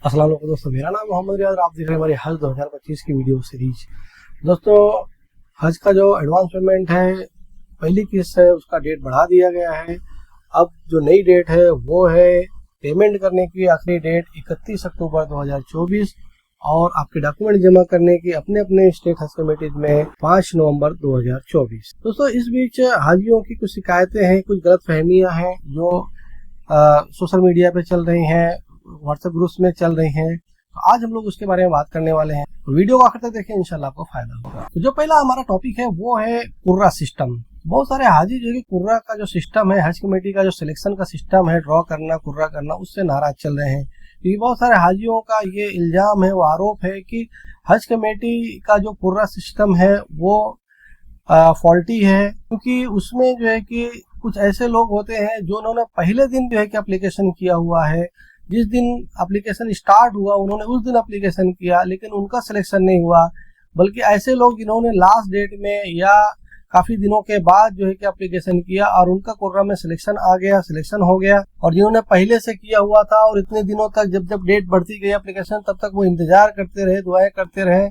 अस्सलाम वालेकुम दोस्तों, मेरा नाम मोहम्मद रियाज और आप देख रहे हैं हमारी हज 2025 की वीडियो सीरीज। दोस्तों, हज का जो एडवांस पेमेंट है, पहली किस्त है, उसका डेट बढ़ा दिया गया है। अब जो नई डेट है वो है पेमेंट करने की आखिरी डेट 31 अक्टूबर 2024 और आपके डॉक्यूमेंट जमा करने की अपने अपने स्टेट हज कमेटीज में 5 नवंबर 2024। दोस्तों, इस बीच हाजियों की कुछ शिकायतें हैं, कुछ गलत फहमियाँ हैं जो सोशल मीडिया पे चल रही हैं, व्हाट्सएप ग्रुप्स में चल रही हैं। तो आज हम लोग उसके बारे में बात करने वाले हैं। तो वीडियो को आखिर तक देखें, इंशाल्लाह आपको फायदा होगा। तो जो पहला हमारा टॉपिक है वो है कुर्रा सिस्टम। बहुत सारे हाजी जो है कुर्रा का जो सिस्टम है, हज कमेटी का जो सिलेक्शन का सिस्टम है, ड्रॉ करना, कुर्रा करना, उससे नाराज चल रहे हैं। क्योंकि बहुत सारे हाजियों का ये इल्जाम है, वो आरोप है कि हज कमेटी का जो कुर्रा सिस्टम है वो फॉल्टी है। क्योंकि उसमें जो है कि कुछ ऐसे लोग होते हैं जो उन्होंने पहले दिन जो है कि एप्लीकेशन किया हुआ है, जिस दिन एप्लीकेशन स्टार्ट हुआ उन्होंने उस दिन एप्लीकेशन किया, लेकिन उनका सिलेक्शन नहीं हुआ। बल्कि ऐसे लोग जिन्होंने लास्ट डेट में या काफी दिनों के बाद जो है कि एप्लीकेशन किया और उनका कोर्रा में सिलेक्शन आ गया, सिलेक्शन हो गया, और जिन्होंने पहले से किया हुआ था और इतने दिनों तक जब जब डेट बढ़ती गई एप्लीकेशन, तब तक वो इंतजार करते रहे, दुआएं करते रहे,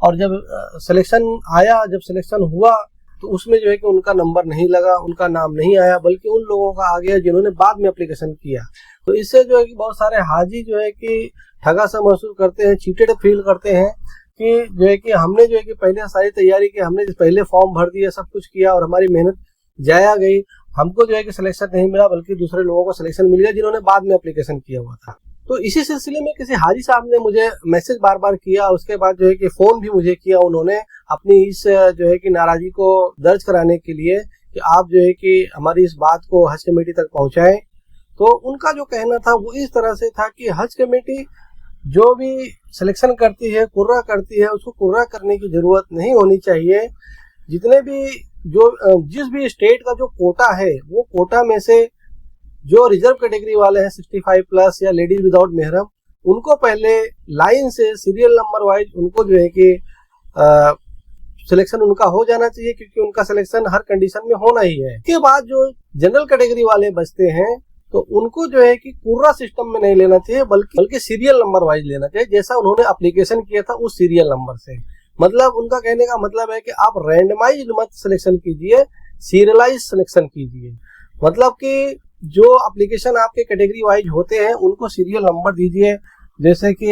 और जब सिलेक्शन आया, जब सिलेक्शन हुआ तो उसमें जो है कि उनका नंबर नहीं लगा, उनका नाम नहीं आया, बल्कि उन लोगों का आ गया जिन्होंने बाद में एप्लीकेशन किया। तो इससे जो है कि बहुत सारे हाजी जो है कि ठगा सा महसूस करते हैं, चीटेड फील करते हैं कि जो है कि हमने जो है कि पहले सारी तैयारी की, हमने पहले फॉर्म भर दिया, सब कुछ किया और हमारी मेहनत जाया गई, हमको जो है कि सिलेक्शन नहीं मिला, बल्कि दूसरे लोगों को सिलेक्शन मिल गया जिन्होंने बाद में एप्लीकेशन किया हुआ था। तो इसी सिलसिले में किसी हाजी साहब ने मुझे मैसेज बार बार किया, उसके बाद जो है कि फोन भी मुझे किया उन्होंने, अपनी इस जो है कि नाराजगी को दर्ज कराने के लिए कि आप जो है कि हमारी इस बात को हज कमेटी तक पहुंचाएं। तो उनका जो कहना था वो इस तरह से था कि हज कमेटी जो भी सिलेक्शन करती है, कुर्रा करती है, उसको कुर्रा करने की जरूरत नहीं होनी चाहिए। जितने भी जिस भी स्टेट का जो कोटा है, वो कोटा में से जो रिजर्व कैटेगरी वाले हैं 65 प्लस या लेडीज विदाउट मेहरम, उनको पहले लाइन से सीरियल नंबर वाइज उनको जो है कि सिलेक्शन उनका हो जाना चाहिए, क्योंकि उनका सिलेक्शन हर कंडीशन में होना ही है। इसके बाद जो जनरल कैटेगरी वाले बचते हैं तो उनको जो है कि कुर्रा सिस्टम में नहीं लेना चाहिए, बल्कि सीरियल नंबर वाइज लेना चाहिए, जैसा उन्होंने एप्लीकेशन किया था उस सीरियल नंबर से। मतलब उनका कहने का मतलब है कि आप रैंडमाइज मत सिलेक्शन कीजिए, सीरियलाइज सिलेक्शन कीजिए। मतलब कि जो एप्लीकेशन आपके कैटेगरी वाइज होते हैं उनको सीरियल नंबर दीजिए। जैसे कि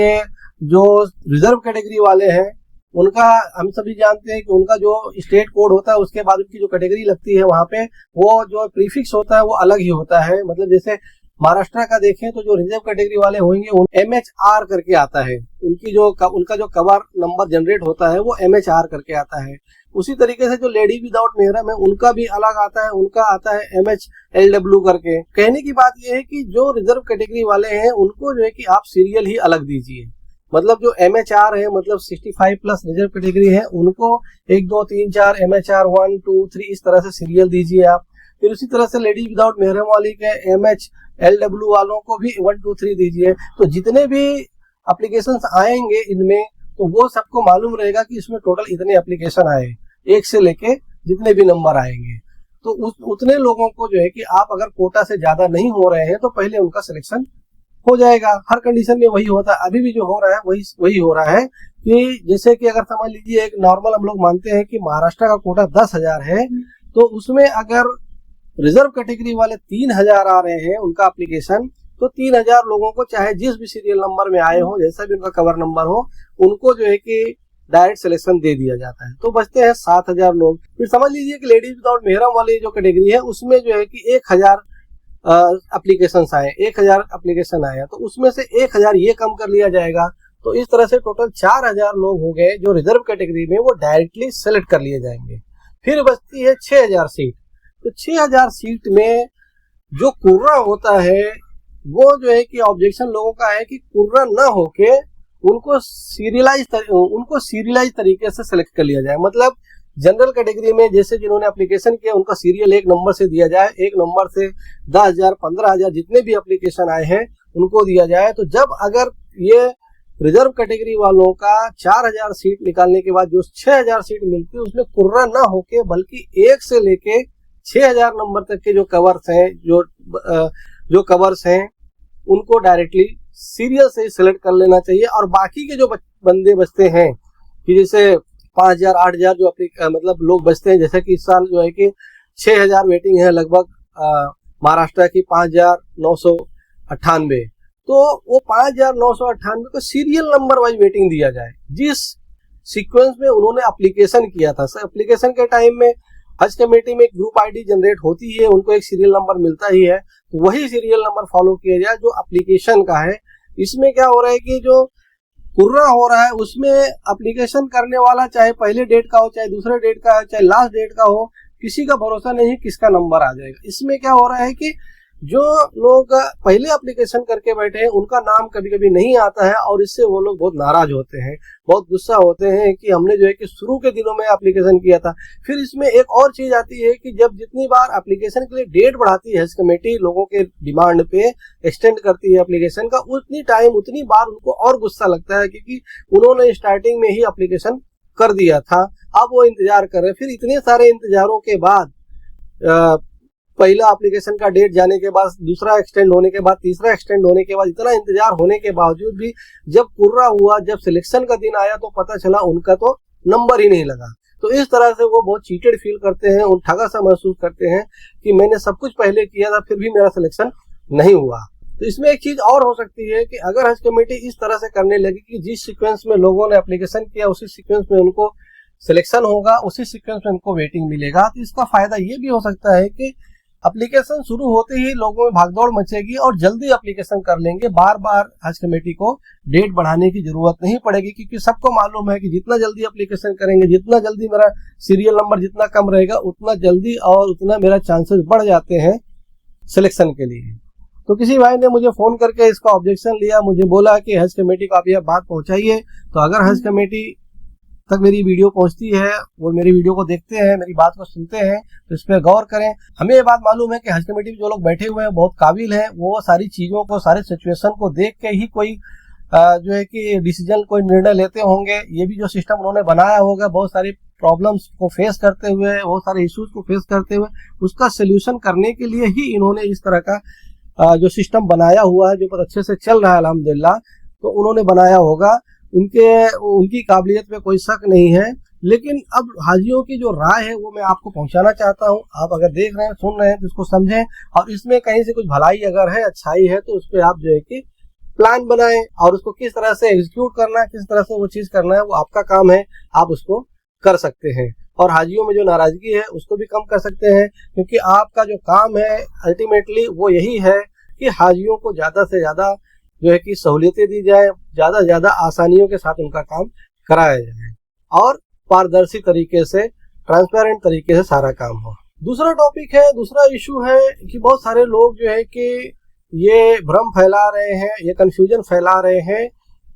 जो रिजर्व कैटेगरी वाले हैं उनका हम सभी जानते हैं कि उनका जो स्टेट कोड होता है उसके बाद उनकी जो कैटेगरी लगती है वहां पे वो जो प्रीफिक्स होता है वो अलग ही होता है। मतलब जैसे महाराष्ट्र का देखें तो जो रिजर्व कैटेगरी वाले होंगे MHR करके आता है, उनका जो कवर नंबर जनरेट होता है वो MHR करके आता है। उसी तरीके से जो लेडी विदाउट मेहरम है उनका भी अलग आता है, उनका आता है MHLW करके। कहने की बात यह है कि जो रिजर्व कैटेगरी वाले हैं उनको जो है कि आप सीरियल ही अलग दीजिए। मतलब जो MHR है, मतलब 65 प्लस रिजर्व कैटेगरी है, उनको 1 2 3 4 MHR 1 2 3 इस तरह से सीरियल दीजिए आप। फिर उसी तरह से लेडी विदाउट मेहरम वाली के MHLW वालों को भी 1 2 3 दीजिए। तो जितने भी एप्लीकेशंस आएंगे इनमें, तो वो सबको मालूम रहेगा कि इसमें टोटल इतने एप्लीकेशन आए, एक से लेके जितने भी नंबर आएंगे। तो उतने लोगों को जो है कि आप अगर कोटा से ज्यादा नहीं हो रहे हैं तो पहले उनका सिलेक्शन हो जाएगा। हर कंडीशन में वही होता है, अभी भी जो हो रहा है वही हो रहा है। कि जैसे कि अगर समझ लीजिए एक नॉर्मल हम लोग मानते हैं कि महाराष्ट्र का कोटा 10,000 है, तो उसमें अगर रिजर्व कैटेगरी वाले 3,000 आ रहे हैं उनका एप्लीकेशन, तो 3,000 लोगों को चाहे जिस भी सीरियल नंबर में आए हो, जैसा भी उनका कवर नंबर हो, उनको जो है कि डायरेक्ट सिलेक्शन दे दिया जाता है। तो बचते हैं 7,000 लोग। फिर समझ लीजिए कि लेडीज विदाउट मेहरम वाली जो कैटेगरी है उसमें जो है कि 1,000 एप्लीकेशन आए, 1,000 एप्लीकेशन आया, तो उसमें से 1,000 ये कम कर लिया जाएगा। तो इस तरह से टोटल 4,000 लोग हो गए जो रिजर्व कैटेगरी में, वो डायरेक्टली सेलेक्ट कर लिए जाएंगे। फिर बचती है 6,000 सीट। तो 6,000 सीट में जो कुर्रा होता है वो जो है कि ऑब्जेक्शन लोगों का है कि कुर्रा ना होके उनको सीरियलाइज तरीके से सेलेक्ट कर लिया जाए। मतलब जनरल कैटेगरी में जैसे जिन्होंने एप्लीकेशन किया उनका सीरियल 1 नंबर से दिया जाए, 1 नंबर से 10,000 15,000 जितने भी एप्लीकेशन आए हैं उनको दिया जाए। तो जब अगर ये रिजर्व कैटेगरी वालों का 4,000 सीट निकालने के बाद जो 6,000 सीट मिलती है उसमें कुर्रा ना होके बल्कि 1 से लेके 6,000 नंबर तक के जो कवर्स हैं, जो कवर्स हैं उनको डायरेक्टली सीरियल से सिलेक्ट कर लेना चाहिए। और बाकी के जो बंदे बचते हैं कि जैसे 5,000 8,000 जो मतलब लोग बचते हैं, जैसे कि इस साल जो है कि 6,000 वेटिंग है लगभग महाराष्ट्र की 5,998, तो वो 5,998 को सीरियल नंबर वाइज वेटिंग दिया जाए। जिस सीक्वेंस में उन्होंने एप्लीकेशन किया था, एप्लीकेशन के टाइम में हज कमेटी में एक ग्रुप आईडी जनरेट होती है, उनको एक सीरियल नंबर मिलता ही है, तो वही सीरियल नंबर फॉलो किया जाए जो एप्लीकेशन का है। इसमें क्या हो रहा है कि जो कुर्रा हो रहा है उसमें एप्लीकेशन करने वाला चाहे पहले डेट का हो, चाहे दूसरे डेट का हो, चाहे लास्ट डेट का हो, किसी का भरोसा नहीं किसका नंबर आ जाएगा। इसमें क्या हो रहा है कि जो लोग पहले एप्लीकेशन करके बैठे हैं उनका नाम कभी कभी नहीं आता है, और इससे वो लोग बहुत नाराज होते हैं, बहुत गुस्सा होते हैं कि हमने जो है कि शुरू के दिनों में एप्लीकेशन किया था। फिर इसमें एक और चीज आती है कि जब जितनी बार एप्लीकेशन के लिए डेट बढ़ाती है हज कमेटी, लोगों के डिमांड पे एक्सटेंड करती है एप्लीकेशन का, उतनी टाइम उतनी बार उनको और गुस्सा लगता है, क्योंकि उन्होंने स्टार्टिंग में ही एप्लीकेशन कर दिया था, अब वो इंतजार कर रहे हैं। फिर इतने सारे इंतजारों के बाद पहला एप्लीकेशन का डेट जाने के बाद, दूसरा एक्सटेंड होने के बाद, तीसरा एक्सटेंड होने के बाद, इतना इंतजार होने के बावजूद भी जब कुर्रा हुआ, जब सिलेक्शन का दिन आया, तो पता चला उनका तो नंबर ही नहीं लगा। तो इस तरह से वो बहुत चीटेड फील करते हैं, उन ठगा सा महसूस करते हैं कि मैंने सब कुछ पहले किया था फिर भी मेरा सिलेक्शन नहीं हुआ। तो इसमें एक चीज और हो सकती है कि अगर हज कमेटी इस तरह से करने लगी कि जिस सीक्वेंस में लोगों ने एप्लीकेशन किया उसी सीक्वेंस में उनको सिलेक्शन होगा, उसी सीक्वेंस में उनको वेटिंग मिलेगा, तो इसका फायदा ये भी हो सकता है कि एप्लीकेशन शुरू होते ही लोगों में भागदौड़ मचेगी और जल्दी एप्लीकेशन कर लेंगे। बार बार हज कमेटी को डेट बढ़ाने की जरूरत नहीं पड़ेगी, क्योंकि सबको मालूम है कि जितना जल्दी एप्लीकेशन करेंगे, जितना जल्दी मेरा सीरियल नंबर जितना कम रहेगा, उतना जल्दी और उतना मेरा चांसेस बढ़ जाते हैं सिलेक्शन के लिए। तो किसी भाई ने मुझे फोन करके इसका ऑब्जेक्शन लिया, मुझे बोला कि हज कमेटी को आप यह बात पहुंचाइए। तो अगर हज कमेटी तक मेरी वीडियो पहुंचती है, वो मेरी वीडियो को देखते हैं, मेरी बात को सुनते हैं, तो इस पर गौर करें। हमें ये बात मालूम है कि हज कमेटी में जो लोग बैठे हुए हैं बहुत काबिल हैं, वो सारी चीजों को, सारे सिचुएशन को देख के ही कोई जो है कि डिसीजन, कोई निर्णय लेते होंगे। ये भी जो सिस्टम उन्होंने बनाया होगा, बहुत सारी प्रॉब्लम्स को फेस करते हुए, बहुत सारे इश्यूज को फेस करते हुए, उसका सोल्यूशन करने के लिए ही इन्होंने इस तरह का जो सिस्टम बनाया हुआ है, जो बहुत अच्छे से चल रहा है अल्हम्दुलिल्लाह, तो उन्होंने बनाया होगा। उनकी काबिलियत पे कोई शक नहीं है। लेकिन अब हाजियों की जो राय है वो मैं आपको पहुंचाना चाहता हूं। आप अगर देख रहे हैं, सुन रहे हैं, तो इसको समझें, और इसमें कहीं से कुछ भलाई अगर है, अच्छाई है, तो उस पर आप जो है कि प्लान बनाएं, और उसको किस तरह से एग्जीक्यूट करना है, किस तरह से वो चीज करना है, वो आपका काम है, आप उसको कर सकते हैं। और हाजियों में जो नाराजगी है उसको भी कम कर सकते हैं, क्योंकि आपका जो काम है अल्टीमेटली वो यही है कि हाजियों को ज्यादा से ज्यादा जो है कि सहूलियतें दी जाए, ज्यादा से ज्यादा आसानियों के साथ उनका काम कराया जाए, और पारदर्शी तरीके से, ट्रांसपेरेंट तरीके से सारा काम हो। दूसरा टॉपिक है, दूसरा इशू है कि बहुत सारे लोग जो है कि ये भ्रम फैला रहे हैं, ये कंफ्यूजन फैला रहे हैं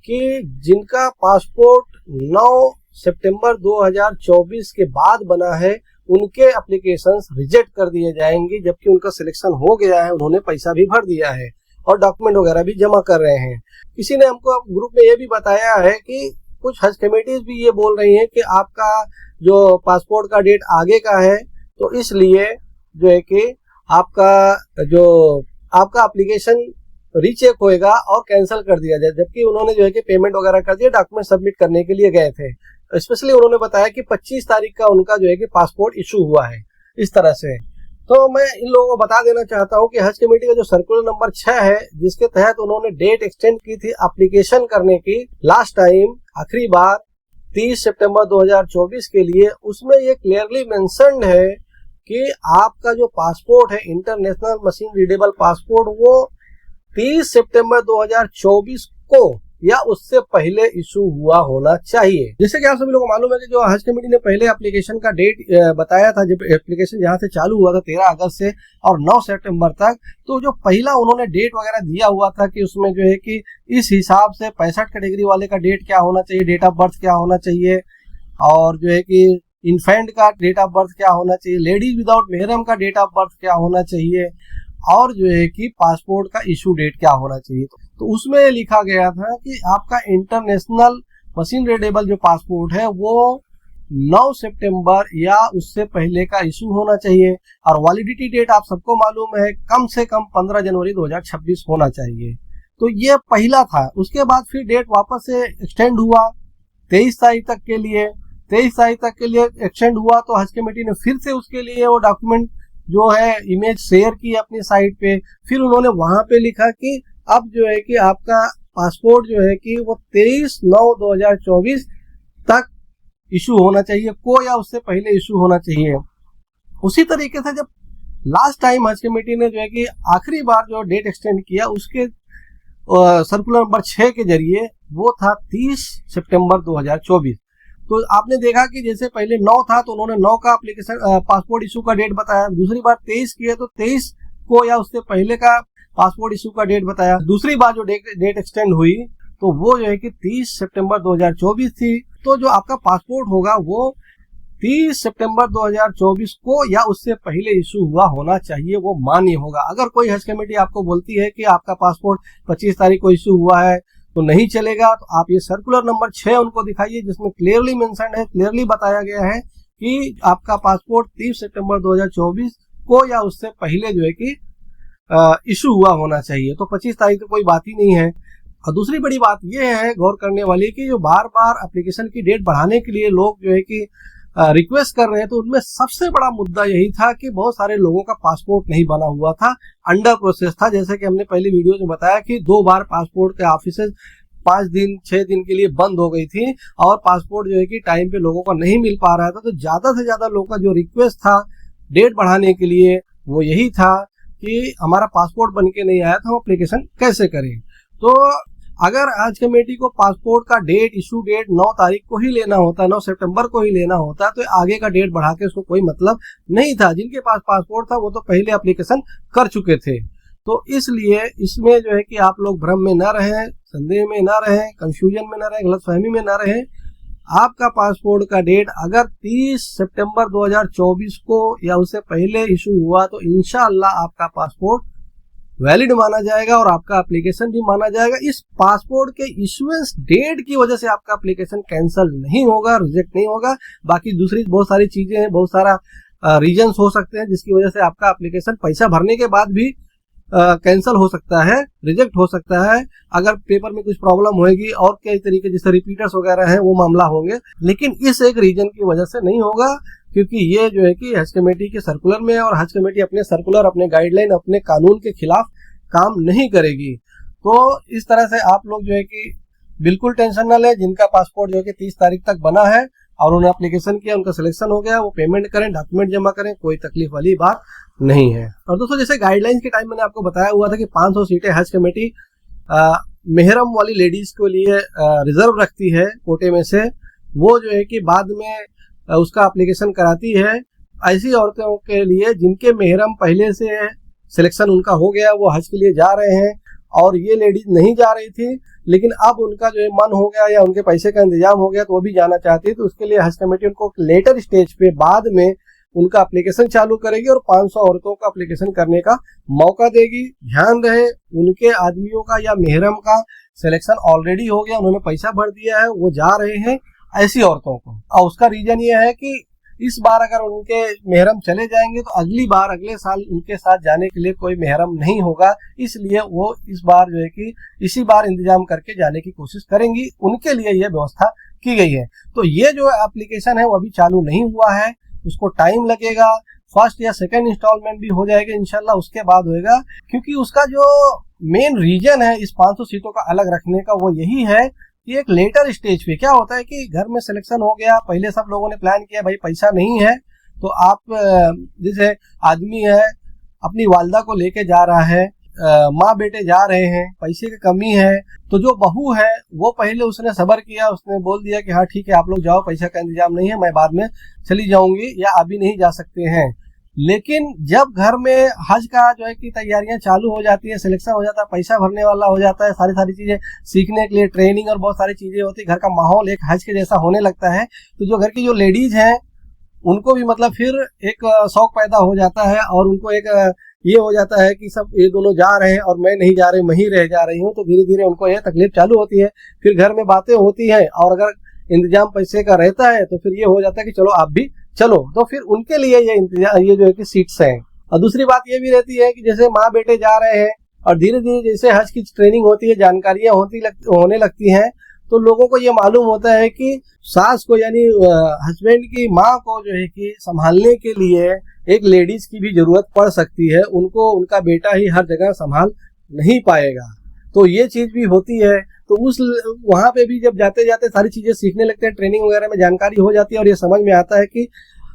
कि जिनका पासपोर्ट 9 सितंबर 2024 के बाद बना है उनके एप्लीकेशंस रिजेक्ट कर दिए जाएंगे, जबकि उनका सिलेक्शन हो गया है, उन्होंने पैसा भी भर दिया है और डॉक्यूमेंट वगैरह भी जमा कर रहे हैं। किसी ने हमको ग्रुप में ये भी बताया है कि कुछ हज कमेटीज भी ये बोल रही हैं कि आपका जो पासपोर्ट का डेट आगे का है, तो इसलिए जो है कि आपका एप्लीकेशन रीचेक होएगा और कैंसिल कर दिया जाए, जबकि उन्होंने जो है कि पेमेंट वगैरह कर दिया, डॉक्यूमेंट सबमिट करने के लिए गए थे। स्पेशली उन्होंने बताया कि 25 तारीख का उनका जो है कि पासपोर्ट इशू हुआ है इस तरह से। तो मैं इन लोगों को बता देना चाहता हूं कि हज कमेटी का जो सर्कुलर नंबर 6 है, जिसके तहत उन्होंने डेट एक्सटेंड की थी एप्लीकेशन करने की लास्ट टाइम, आखिरी बार 30 सितंबर 2024 के लिए, उसमें ये क्लियरली मेंशन्ड है कि आपका जो पासपोर्ट है, इंटरनेशनल मशीन रीडेबल पासपोर्ट, वो 30 सितंबर 2024 को या उससे पहले इशू हुआ होना चाहिए। जैसे कि आप सभी लोगों को मालूम है कि जो हज कमेटी ने पहले एप्लीकेशन का डेट बताया था, जब एप्लीकेशन यहाँ से चालू हुआ था 13 अगस्त से और 9 सितंबर तक, तो जो पहला उन्होंने डेट वगैरह दिया हुआ था कि उसमें जो है कि इस हिसाब से 65 कैटेगरी वाले का डेट क्या होना चाहिए, डेट ऑफ बर्थ क्या होना चाहिए, और जो है कि इन्फेंट का डेट ऑफ बर्थ क्या होना चाहिए, लेडीज विदाउट मेहरम का डेट ऑफ बर्थ क्या होना चाहिए, और जो है कि पासपोर्ट का इशू डेट क्या होना चाहिए। तो उसमें लिखा गया था कि आपका इंटरनेशनल मशीन रीडेबल जो पासपोर्ट है वो 9 सितंबर या उससे पहले का इशू होना चाहिए, और वैलिडिटी डेट आप सबको मालूम है कम से कम 15 जनवरी 2026 होना चाहिए। तो ये पहला था। उसके बाद फिर डेट वापस से एक्सटेंड हुआ 23 तारीख तक के लिए। 23 तारीख तक के लिए एक्सटेंड हुआ तो हज कमेटी ने फिर से उसके लिए वो डॉक्यूमेंट जो है इमेज शेयर की अपनी साइट पे। फिर उन्होंने वहां पे लिखा कि अब जो है कि आपका पासपोर्ट जो है कि वो 23/9/2024 तक इशू होना चाहिए को, या उससे पहले इशू होना चाहिए। उसी तरीके से जब लास्ट टाइम हज कमेटी ने जो है कि आखिरी बार जो डेट एक्सटेंड किया उसके सर्कुलर नंबर 6 के जरिए वो था 30 सितंबर 2024। तो आपने देखा कि जैसे पहले 9 था तो उन्होंने 9 का एप्लीकेशन पासपोर्ट इशू का डेट बताया, दूसरी बार 23 किया तो 23 को या उससे पहले का पासपोर्ट इशू का डेट बताया। दूसरी बार जो डेट एक्सटेंड हुई तो वो जो है कि 30 सितंबर 2024 थी। तो जो आपका पासपोर्ट होगा वो 30 सितंबर 2024 को या उससे पहले इशू हुआ होना चाहिए, वो मान्य होगा। अगर कोई हज कमेटी आपको बोलती है कि आपका पासपोर्ट 25 तारीख को इशू हुआ है तो नहीं चलेगा, तो आप ये सर्कुलर नंबर 6 उनको दिखाइए जिसमें क्लियरली मेंशन है, क्लियरली बताया गया है कि आपका पासपोर्ट 30 सितंबर 2024 को या उससे पहले जो है कि इशू हुआ होना चाहिए। तो 25 तारीख तो कोई बात ही नहीं है। और दूसरी बड़ी बात यह है गौर करने वाली कि जो बार बार एप्लीकेशन की डेट बढ़ाने के लिए लोग जो है कि रिक्वेस्ट कर रहे हैं, तो उनमें सबसे बड़ा मुद्दा यही था कि बहुत सारे लोगों का पासपोर्ट नहीं बना हुआ था, अंडर प्रोसेस था। जैसे कि हमने पहले वीडियो में बताया कि 2 बार पासपोर्ट के ऑफिस 5 दिन 6 दिन के लिए बंद हो गई थी और पासपोर्ट जो है कि टाइम पे लोगों को नहीं मिल पा रहा था। तो ज्यादा से ज्यादा लोगों का जो रिक्वेस्ट था डेट बढ़ाने के लिए वो यही था कि हमारा पासपोर्ट बन के नहीं आया था, हम एप्लीकेशन कैसे करें। तो अगर आज कमेटी को पासपोर्ट का डेट इशू डेट 9 तारीख को ही लेना होता, 9 सितंबर को ही लेना होता, तो आगे का डेट बढ़ा के उसको कोई मतलब नहीं था। जिनके पास पासपोर्ट था वो तो पहले एप्लीकेशन कर चुके थे। तो इसलिए इसमें जो है कि आप लोग भ्रम में ना रहें, संदेह में ना रहें, कंफ्यूजन में ना रहें, गलतफहमी में ना रहें। आपका पासपोर्ट का डेट अगर 30 सितंबर 2024 को या उससे पहले इशू हुआ तो इंशाअल्लाह आपका पासपोर्ट वैलिड माना जाएगा और आपका एप्लीकेशन भी माना जाएगा। इस पासपोर्ट के इशुएंस डेट की वजह से आपका एप्लीकेशन कैंसिल नहीं होगा, रिजेक्ट नहीं होगा। बाकी दूसरी बहुत सारी चीजें हैं, बहुत सारा रीजंस हो सकते हैं जिसकी वजह से आपका एप्लीकेशन पैसा भरने के बाद भी कैंसिल हो सकता है, रिजेक्ट हो सकता है। अगर पेपर में कुछ प्रॉब्लम होगी और कई तरीके जैसे रिपीटर्स वगैरह हैं वो मामला होंगे, लेकिन इस एक रीजन की वजह से नहीं होगा, क्योंकि ये जो है कि हज कमेटी के सर्कुलर में है और हज कमेटी अपने सर्कुलर, अपने गाइडलाइन, अपने कानून के खिलाफ काम नहीं करेगी। तो इस तरह से आप लोग जो है कि बिल्कुल टेंशन न लें। जिनका पासपोर्ट जो है कि 30 तारीख तक बना है और उन्होंने एप्लीकेशन किया, उनका सिलेक्शन हो गया, वो पेमेंट करें, डॉक्यूमेंट जमा करें, कोई तकलीफ वाली बात नहीं है। और दोस्तों जैसे गाइडलाइंस के टाइम मैंने आपको बताया हुआ था कि 500 सीटें हज कमेटी मेहरम वाली लेडीज के लिए रिजर्व रखती है कोटे में से, वो जो है कि बाद में उसका एप्लीकेशन कराती है। ऐसी औरतों के लिए जिनके मेहरम पहले से सिलेक्शन उनका हो गया, वो हज के लिए जा रहे हैं, और ये लेडीज नहीं जा रही थी लेकिन अब उनका जो है मन हो गया या उनके पैसे का इंतजाम हो गया तो वो भी जाना चाहती है, तो उसके लिए हज कमेटी उनको लेटर स्टेज पे बाद में उनका एप्लीकेशन चालू करेगी और 500 औरतों का एप्लीकेशन करने का मौका देगी। ध्यान रहे, उनके आदमियों का या मेहरम का सिलेक्शन ऑलरेडी हो गया, उन्होंने पैसा भर दिया है, वो जा रहे हैं ऐसी औरतों को। और उसका रीजन ये है कि इस बार अगर उनके मेहरम चले जाएंगे तो अगली बार अगले साल उनके साथ जाने के लिए कोई मेहरम नहीं होगा, इसलिए वो इस बार जो है कि इसी बार इंतजाम करके जाने की कोशिश करेंगी। उनके लिए यह व्यवस्था की गई है। तो ये जो एप्लीकेशन है वो अभी चालू नहीं हुआ है, उसको टाइम लगेगा। फर्स्ट या सेकेंड इंस्टॉलमेंट भी हो जाएगा इंशाल्लाह, उसके बाद होएगा, क्योंकि उसका जो मेन रीजन है इस 500 सीटों का अलग रखने का वो यही है कि एक लेटर स्टेज पे क्या होता है कि घर में सिलेक्शन हो गया, पहले सब लोगों ने प्लान किया, भाई पैसा नहीं है, तो आप जैसे आदमी है अपनी वालदा को लेके जा रहा है, माँ बेटे जा रहे हैं, पैसे की कमी है, तो जो बहू है वो पहले उसने सब्र किया, उसने बोल दिया कि हाँ ठीक है आप लोग जाओ, पैसा का इंतजाम नहीं है, मैं बाद में चली जाऊंगी या अभी नहीं जा सकते हैं। लेकिन जब घर में हज का जो है कि तैयारियां चालू हो जाती है, सिलेक्शन हो जाता है, पैसा भरने वाला हो जाता है, सारी चीजें सीखने के लिए ट्रेनिंग और बहुत सारी चीजें होती है, घर का माहौल एक हज के जैसा होने लगता है, तो जो घर की जो लेडीज हैं उनको भी मतलब फिर एक शौक पैदा हो जाता है और उनको एक ये हो जाता है कि सब ये दोनों जा रहे हैं और मैं नहीं जा रही, मैं ही रह जा रही हूँ, तो धीरे धीरे उनको यह तकलीफ चालू होती है। फिर घर में बातें होती हैं और अगर इंतजाम पैसे का रहता है तो फिर ये हो जाता है कि चलो आप भी चलो, तो फिर उनके लिए ये इंतजाम, ये जो है कि सीट्स हैं। और दूसरी बात ये भी रहती है कि जैसे माँ बेटे जा रहे हैं और धीरे धीरे जैसे हज की ट्रेनिंग होती है, जानकारियां होने लगती हैं, तो लोगों को ये मालूम होता है कि सास को यानी हस्बैंड की माँ को जो है कि संभालने के लिए एक लेडीज की भी जरूरत पड़ सकती है, उनको उनका बेटा ही हर जगह संभाल नहीं पाएगा। तो ये चीज भी होती है। तो उस वहां पे भी जब जाते जाते सारी चीजें सीखने लगते हैं, ट्रेनिंग वगैरह में जानकारी हो जाती है और ये समझ में आता है कि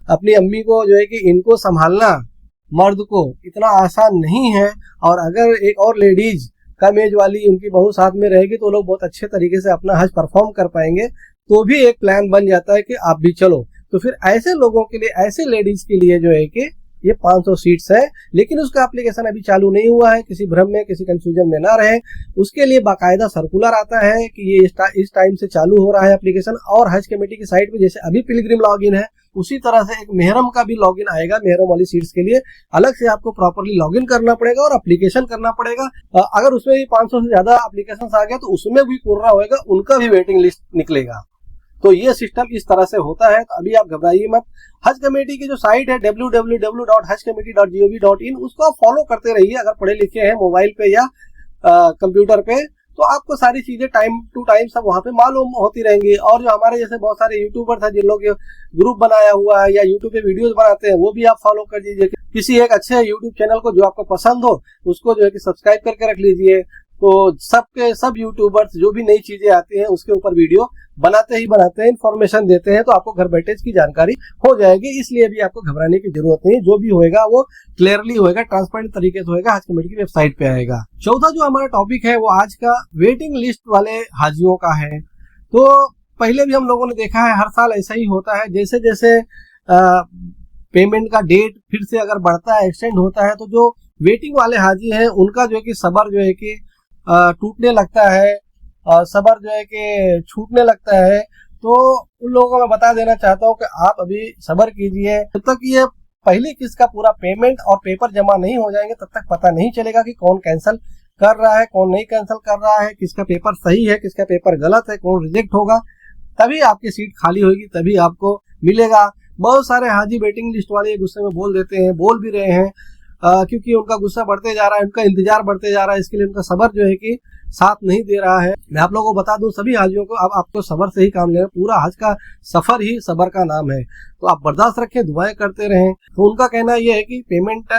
अपनी अम्मी को जो है कि इनको संभालना मर्द को इतना आसान नहीं है, और अगर एक और लेडीज कम एज वाली उनकी बहू साथ में रहेगी तो लोग बहुत अच्छे तरीके से अपना हज परफॉर्म कर पाएंगे। तो भी एक प्लान बन जाता है कि आप भी चलो। तो फिर ऐसे लोगों के लिए, ऐसे लेडीज के लिए जो है कि ये 500 सीट्स है, लेकिन उसका एप्लीकेशन अभी चालू नहीं हुआ है। किसी भ्रम में, किसी कंफ्यूजन में ना रहे, उसके लिए बाकायदा सर्कुलर आता है कि ये इस टाइम से चालू हो रहा है एप्लीकेशन। और हज कमेटी की साइट पे जैसे अभी पिलग्रिम लॉगिन है, उसी तरह से एक मेहरम का भी लॉगिन आएगा। मेहरम वाली सीट्स के लिए अलग से आपको प्रॉपरली लॉगिन करना पड़ेगा और एप्लीकेशन करना पड़ेगा। अगर उसमें भी 500 से ज्यादा एप्लीकेशन आ गया तो उसमें भी पूरा होएगा, उनका भी वेटिंग लिस्ट निकलेगा। तो ये सिस्टम इस तरह से होता है। तो अभी आप घबराइए मत। हज कमेटी की जो साइट है www.hajcommittee.gov.in, उसको आप फॉलो करते रहिए। अगर पढ़े लिखे हैं मोबाइल पे या कंप्यूटर पे, तो आपको सारी चीजें टाइम टू टाइम सब वहां पे मालूम होती रहेंगी। और जो हमारे जैसे बहुत सारे यूट्यूबर्स हैं जिन लोग ग्रुप बनाया हुआ है या यूट्यूब पे वीडियोस बनाते हैं, वो भी आप फॉलो कर दीजिए। किसी एक अच्छे यूट्यूब चैनल को जो आपको पसंद हो उसको जो है कि सब्सक्राइब करके रख लीजिए। तो सब यूट्यूबर्स जो भी नई चीजें आती हैं उसके ऊपर वीडियो बनाते हैं, इन्फॉर्मेशन देते हैं, तो आपको घर बैठे इसकी जानकारी हो जाएगी। इसलिए भी आपको घबराने की जरूरत नहीं है। जो भी होएगा वो क्लियरली होएगा, ट्रांसपेरेंट तरीके से होएगा, हज कमेटी की वेबसाइट पे आएगा। चौथा जो हमारा टॉपिक है वो आज का वेटिंग लिस्ट वाले हाजियों का है। तो पहले भी हम लोगों ने देखा है, हर साल ऐसा ही होता है। जैसे जैसे पेमेंट का डेट फिर से अगर बढ़ता है, एक्सटेंड होता है, तो जो वेटिंग वाले हाजी हैं उनका जो है कि सबर जो है कि टूटने लगता है, सबर जो है कि छूटने लगता है। तो उन लोगों को मैं बता देना चाहता हूं कि आप अभी सबर कीजिए। जब तक ये पहली किस्त का पूरा पेमेंट और पेपर जमा नहीं हो जाएंगे तब तक पता नहीं चलेगा कि कौन कैंसिल कर रहा है, कौन नहीं कैंसिल कर रहा है, किसका पेपर सही है, किसका पेपर गलत है, कौन रिजेक्ट होगा। तभी आपकी सीट खाली होगी, तभी आपको मिलेगा। बहुत सारे हाजी वेटिंग लिस्ट वाले गुस्से में बोल देते हैं, बोल भी रहे हैं, क्योंकि उनका गुस्सा बढ़ते जा रहा है, उनका इंतजार बढ़ते जा रहा है, इसके लिए उनका सबर जो है कि साथ नहीं दे रहा है। मैं आप लोगों को बता दूं, सभी हाजियों को अब आपको सबर से ही काम लेना। पूरा हज का सफर ही सबर का नाम है। तो आप बर्दाश्त रखें, दुआएं करते रहें। तो उनका कहना यह है कि पेमेंट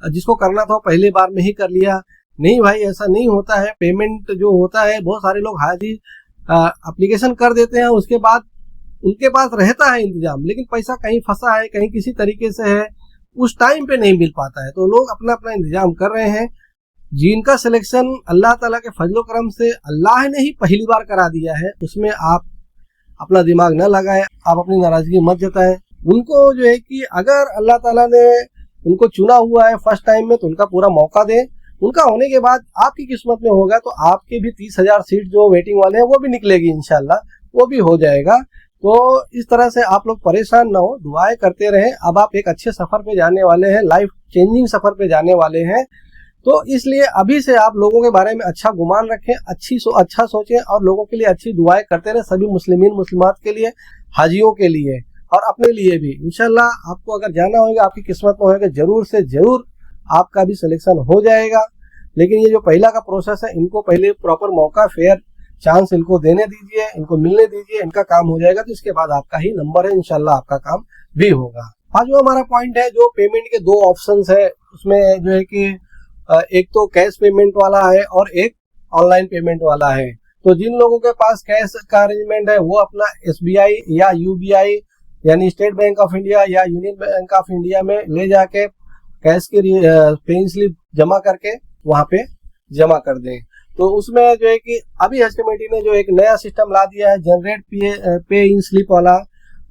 जिसको करना था पहले बार में ही कर लिया। नहीं भाई, ऐसा नहीं होता है। पेमेंट जो होता है, बहुत सारे लोग हाजी एप्लीकेशन कर देते हैं, उसके बाद उनके पास रहता है इंतजाम, लेकिन पैसा कहीं फंसा है, कहीं किसी तरीके से है, उस टाइम पे नहीं मिल पाता है। तो लोग अपना अपना इंतजाम कर रहे हैं। जिनका सिलेक्शन अल्लाह ताला के फजलो करम से अल्लाह ने ही पहली बार करा दिया है, उसमें आप अपना दिमाग न लगाएं, आप अपनी नाराजगी मत जताएं। उनको जो है कि अगर अल्लाह ताला ने उनको चुना हुआ है फर्स्ट टाइम में, तो उनका पूरा मौका दें। उनका होने के बाद आपकी किस्मत में होगा तो आपके भी 30,000 सीट जो वेटिंग वाले हैं वो भी निकलेगी, इंशाल्लाह वो भी हो जाएगा। तो इस तरह से आप लोग परेशान ना हो, दुआएं करते रहें। अब आप एक अच्छे सफर पे जाने वाले हैं, लाइफ चेंजिंग सफर पे जाने वाले हैं। तो इसलिए अभी से आप लोगों के बारे में अच्छा गुमान रखें, अच्छा सोचें और लोगों के लिए अच्छी दुआएं करते रहें, सभी मुस्लिमीन मुस्लिमात के लिए, हाजियों के लिए और अपने लिए भी। इंशाल्लाह आपको अगर जाना होगा, आपकी किस्मत में होगा, जरूर से जरूर आपका भी सिलेक्शन हो जाएगा। लेकिन ये जो पहला का प्रोसेस है, इनको पहले प्रॉपर मौका, फेयर चांस इनको देने दीजिए, इनको मिलने दीजिए, इनका काम हो जाएगा तो इसके बाद आपका ही नंबर है, इंशाल्लाह आपका काम भी होगा। आज जो हमारा पॉइंट है, जो पेमेंट के दो ऑप्शंस है, उसमें जो है कि एक तो कैश पेमेंट वाला है और एक ऑनलाइन पेमेंट वाला है। तो जिन लोगों के पास कैश का अरेंजमेंट है वो अपना SBI या UBI यानी स्टेट बैंक ऑफ इंडिया या यूनियन बैंक ऑफ इंडिया में ले जाके कैश की पेइंग स्लिप जमा करके वहां पे जमा कर दें। तो उसमें जो है कि अभी हज कमेटी ने जो एक नया सिस्टम ला दिया है, जनरेट पे इन स्लिप वाला,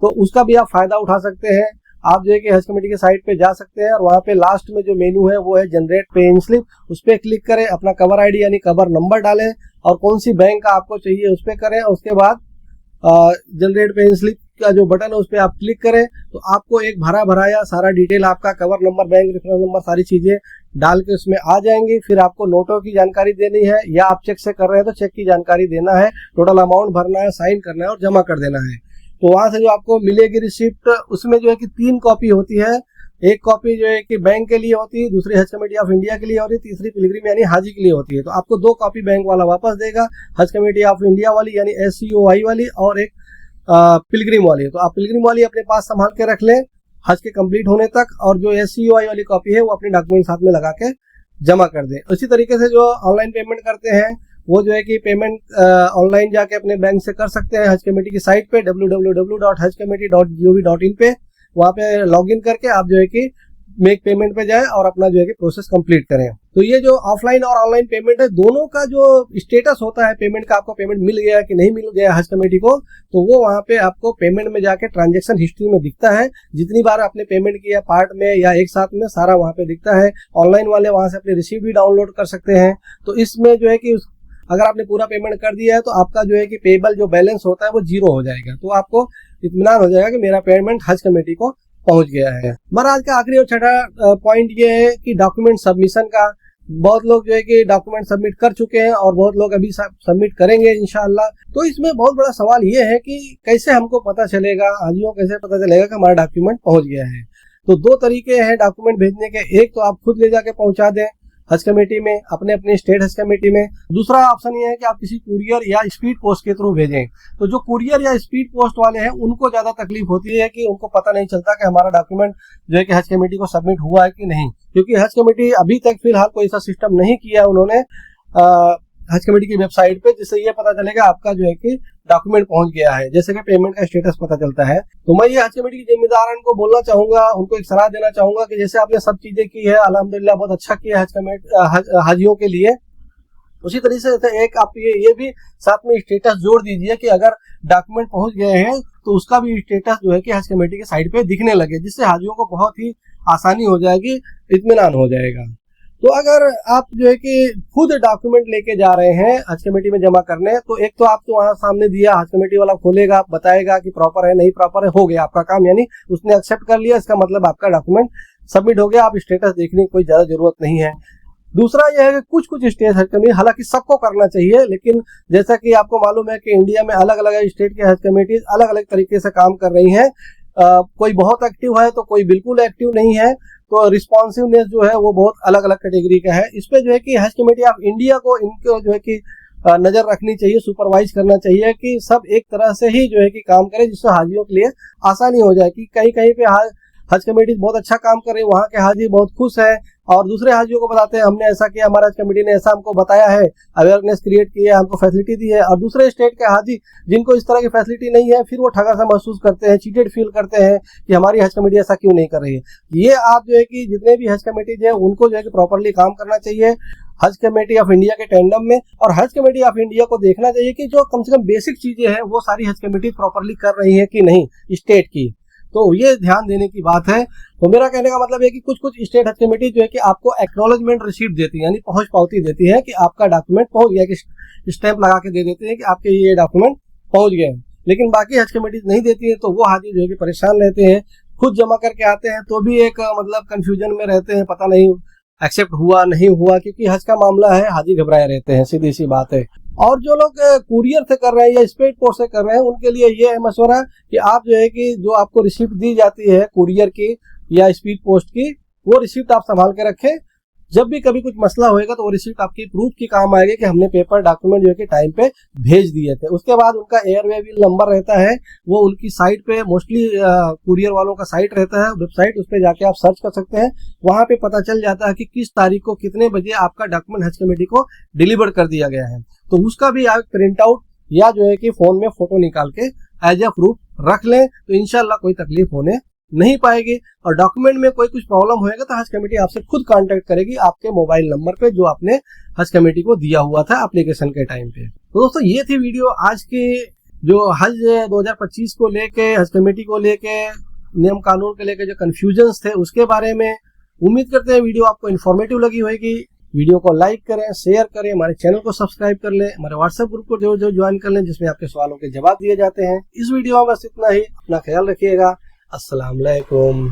तो उसका भी आप फायदा उठा सकते हैं। आप जो है कि हज कमेटी के साइट पे जा सकते हैं और वहां पे लास्ट में जो मेनू है वो है जनरेट पे इन स्लिप, उस पर क्लिक करें, अपना कवर आईडी यानी कवर नंबर डालें और कौन सी बैंक का आपको चाहिए उस पर करें। और उसके बाद जनरेट पे इन स्लिप का जो बटन है उस पर आप क्लिक करें तो आपको एक भरा भराया सारा डिटेल, आपका cover number, bank reference number, सारी चीजें डाल के उसमें आ जाएंगी। फिर आपको नोटों की जानकारी देनी है, या आप चेक से कर रहे हैं तो चेक की जानकारी देना है, टोटल अमाउंट भरना है, साइन करना है और जमा कर देना है। तो वहां से जो आपको मिलेगी रिसिप्ट, उसमें जो है कि 3 कॉपी होती है। एक कॉपी जो है कि बैंक के लिए होती है, दूसरी हज कमेटी ऑफ इंडिया के लिए होती है, तीसरी पिलग्रिम यानी हाजी के लिए होती है। तो आपको 2 कॉपी बैंक वाला वापस देगा, हज कमेटी ऑफ इंडिया वाली यानी SCOI वाली, और एक पिलग्रिम वाली। तो आप पिलग्रिम वाली अपने पास संभाल के रख लें हज के कंप्लीट होने तक, और जो SCOI वाली कॉपी है वो अपने डॉक्यूमेंट साथ में लगा के जमा कर दें। उसी तरीके से जो ऑनलाइन पेमेंट करते हैं वो जो है कि पेमेंट ऑनलाइन जाके अपने बैंक से कर सकते हैं हज कमेटी की साइट पे www.hajcommittee.gov.in पे। वहाँ पे लॉगिन करके आप जो है कि मेक पेमेंट पे जाए और अपना जो है कि प्रोसेस कंप्लीट करें। तो ये जो ऑफलाइन और ऑनलाइन पेमेंट है, दोनों का जो स्टेटस होता है पेमेंट का, आपको पेमेंट मिल गया कि नहीं मिल गया हज कमेटी को, तो वो वहाँ पे आपको पेमेंट में जाके ट्रांजैक्शन हिस्ट्री में दिखता है। जितनी बार आपने पेमेंट किया पार्ट में या एक साथ में, सारा वहाँ पे दिखता है। ऑनलाइन वाले वहाँ से अपनी रिसीप्ट भी डाउनलोड कर सकते हैं। तो इसमें जो है कि अगर आपने पूरा पेमेंट कर दिया है तो आपका जो है कि पेबल जो बैलेंस होता है वो 0 हो जाएगा। तो आपको इत्मीनान हो जाएगा कि मेरा पेमेंट हज कमेटी को पहुंच गया है। हमारा आज का आखिरी और छठा पॉइंट ये है कि डॉक्यूमेंट सबमिशन का। बहुत लोग जो है कि डॉक्यूमेंट सबमिट कर चुके हैं और बहुत लोग अभी सबमिट करेंगे इंशाअल्लाह। तो इसमें बहुत बड़ा सवाल ये है कि कैसे हमको पता चलेगा, हाजियों कैसे पता चलेगा कि हमारा डॉक्यूमेंट पहुंच गया है। तो 2 तरीके हैं डॉक्यूमेंट भेजने के। एक तो आप खुद ले जाके पहुंचा दें हज कमेटी में, अपने स्टेट हज कमेटी में। दूसरा ऑप्शन ये है कि आप किसी कुरियर या स्पीड पोस्ट के थ्रू भेजें। तो जो कुरियर या स्पीड पोस्ट वाले हैं उनको ज्यादा तकलीफ होती है कि उनको पता नहीं चलता कि हमारा डॉक्यूमेंट जो है कि हज कमेटी को सबमिट हुआ है कि नहीं, क्योंकि हज कमेटी अभी तक फिलहाल कोई ऐसा सिस्टम नहीं किया उन्होंने हज कमेटी की वेबसाइट पे, जिससे ये पता चलेगा आपका जो है कि डॉक्यूमेंट पहुंच गया है, जैसे कि पेमेंट का स्टेटस पता चलता है। तो मैं ये हज कमेटी की जिम्मेदार को बोलना चाहूंगा, उनको एक सलाह देना चाहूंगा कि जैसे आपने सब चीजें की है, अल्हम्दुलिल्लाह बहुत अच्छा किया हज कमेटी हाजियों के लिए, उसी तरीके से एक आप ये भी साथ में स्टेटस जोड़ दीजिए कि अगर डॉक्यूमेंट पहुंच गए हैं तो उसका भी स्टेटस जो है कि हज कमेटी के साइट पे दिखने लगे, जिससे हाजियों को बहुत ही आसानी हो जाएगी, इत्मीनान हो जाएगा। तो अगर आप जो है कि खुद डॉक्यूमेंट लेके जा रहे हैं हज कमेटी में जमा करने, तो एक तो आपको वहां सामने दिया, हज कमेटी वाला खोलेगा, बताएगा कि प्रॉपर है नहीं प्रॉपर है, हो गया आपका काम, यानी उसने एक्सेप्ट कर लिया, इसका मतलब आपका डॉक्यूमेंट सबमिट हो गया। आप स्टेटस देखने की कोई ज्यादा जरूरत नहीं है। दूसरा यह है कि कुछ स्टेट हज कमेटी, हालांकि सबको करना चाहिए, लेकिन जैसा कि आपको मालूम है कि इंडिया में अलग अलग स्टेट के हज कमेटी अलग अलग तरीके से काम कर रही हैं। कोई बहुत एक्टिव है तो कोई बिल्कुल एक्टिव नहीं है। तो रिस्पॉन्सिवनेस जो है वो बहुत अलग अलग कैटेगरी का है। इस पे जो है कि हज कमेटी ऑफ इंडिया को इनको जो है कि नजर रखनी चाहिए, सुपरवाइज करना चाहिए कि सब एक तरह से ही जो है कि काम करे, जिससे हाजियों के लिए आसानी हो जाए। कि कहीं कहीं पे हज कमेटी बहुत अच्छा काम कर रही है, वहाँ के हाजी बहुत खुश है और दूसरे हाजियों को बताते हैं हमने ऐसा किया, हमारा हज कमेटी ने ऐसा हमको बताया है, अवेयरनेस क्रिएट की है, हमको फैसिलिटी दी है। और दूसरे स्टेट के हाजी जिनको इस तरह की फैसिलिटी नहीं है, फिर वो ठगा सा महसूस करते हैं, चीटेड फील करते हैं कि हमारी हज कमेटी ऐसा क्यों नहीं कर रही है। ये आप जो है कि जितने भी हज कमेटी है उनको जो है कि प्रॉपरली काम करना चाहिए हज कमेटी ऑफ इंडिया के टेंडम में, और हज कमेटी ऑफ इंडिया को देखना चाहिए कि जो कम से कम बेसिक चीजें हैं वो सारी हज कमेटी प्रॉपरली कर रही है कि नहीं स्टेट की। तो ये ध्यान देने की बात है। तो मेरा कहने का मतलब है कि कुछ स्टेट हज कमेटी जो है कि आपको एक्नॉलेजमेंट रिसीप्ट देती है, यानी पहुंच पावती देती है कि आपका डॉक्यूमेंट पहुंच गया, कि स्टैंप लगा के दे देते हैं कि आपके ये डॉक्यूमेंट पहुंच गए। लेकिन बाकी हज कमेटी नहीं देती है, तो वो हाजी जो है कि परेशान रहते हैं, खुद जमा करके आते हैं तो भी एक मतलब कंफ्यूजन में रहते हैं, पता नहीं एक्सेप्ट हुआ नहीं हुआ, क्योंकि हज का मामला है, हाजी घबराए रहते हैं, सीधी सी बात है। और जो लोग कुरियर से कर रहे हैं या स्पीड पोस्ट से कर रहे हैं, उनके लिए ये है मशवरा कि आप जो है कि जो आपको रिसिप्ट दी जाती है कुरियर की या स्पीड पोस्ट की, वो रिसिप्ट आप संभाल के रखें। जब भी कभी कुछ मसला होएगा तो वो रिसिप्ट आपकी प्रूफ की काम आएगी कि हमने पेपर डॉक्यूमेंट जो है कि टाइम पे भेज दिए थे। उसके बाद उनका एयरवे बिल नंबर रहता है, वो उनकी साइट पे, मोस्टली कुरियर वालों का साइट रहता है, वेबसाइट, उस पर जाके आप सर्च कर सकते हैं। वहां पे पता चल जाता है कि किस तारीख को कितने बजे आपका डॉक्यूमेंट हज कमेटी को डिलीवर कर दिया गया है। तो उसका भी आप प्रिंट आउट या जो है कि फोन में फोटो निकाल के एज ए प्रूफ रख लें, तो इंशाल्लाह कोई तकलीफ होने नहीं पाएगी। और डॉक्यूमेंट में कोई कुछ प्रॉब्लम होएगा तो हज कमेटी आपसे खुद कांटेक्ट करेगी आपके मोबाइल नंबर पे, जो आपने हज कमेटी को दिया हुआ था एप्लीकेशन के टाइम पे। तो दोस्तों ये थी वीडियो आज की, जो हज 2025 को लेके, हज कमेटी को लेके, नियम कानून के लेके जो कंफ्यूजन्स थे उसके बारे में। उम्मीद करते हैं वीडियो आपको इन्फॉर्मेटिव लगी होगी। वीडियो को लाइक करें, शेयर करें, हमारे चैनल को सब्सक्राइब कर लें, हमारे व्हाट्सएप ग्रुप को जो ज्वाइन कर लें, जिसमें आपके सवालों के जवाब दिए जाते हैं। इस वीडियो में बस इतना ही। अपना ख्याल रखिएगा। अस्सलाम वालेकुम।